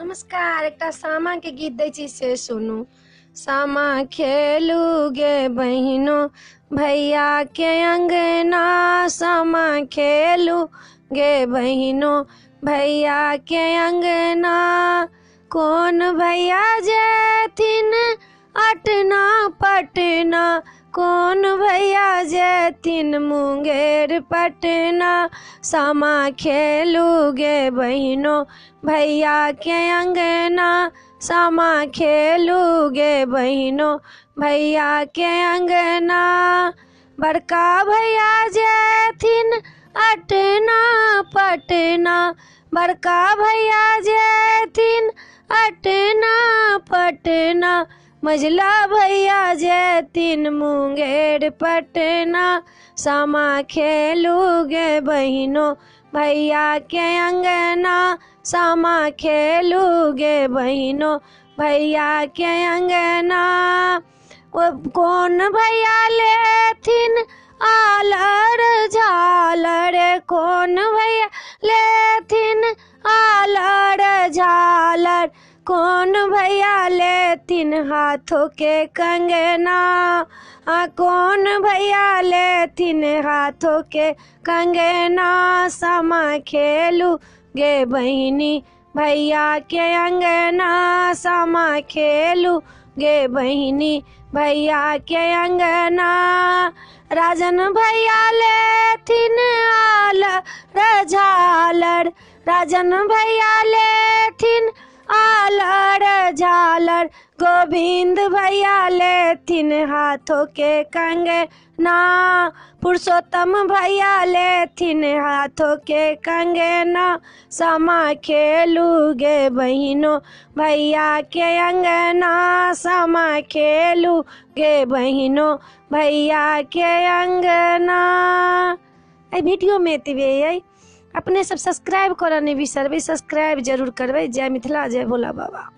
नमस्कार। एक सामा के गीत दै छी से सुनू। सामा खेलू गे बहिनो भैया के अंगना, सामा खेलू गे बहिनो भैया के अंगना। कौन भैया जेथिन अटना पटना, कौन भैया जेथिन मुंगेर पटना। सामा खेलू गे बहिनो भैया के अंगना, सामा खेलू गे बहिनो भैया के अंगना। बड़का भैया जेथिन अटना पटना, बड़का भैया जेथिन अटना पटना। मझला भैया जेथिन मुंगेर पटना। सामा खेलू गे बहिनो भैया के अंगना, सामा खेलू गे बहिनो भैया के अंगना। कौन भैया लेथिन आलर झालर, कौन भैया लेथिन आलर झालर। कौन भैया लेथिन हाथों के कंगना, कौन भैया लेथिन हाथों के कंगना। सामा खेलू गे बहिनी भैया के अंगना, सामा खेलू गे बहिनी भैया के अंगना। राजन भैया लेथिन आलर झालर, राजन भैया लेथिन आलर झालर। गोविंद भैया लेथिन हाथों के कंगना, पुरुषोत्तम भैया लेथिन हाथों के कंगना। सामा खेलू गे बहिनो भैया के अंगना, सामा खेलू गे बहिनो भैया के अंगना। वीडियो में एतबे अपने सब सब्सक्राइब करऽ नहीं बिसरबै, सब्सक्राइब जरूर करबै। जय मिथिला, जय भोला बाबा।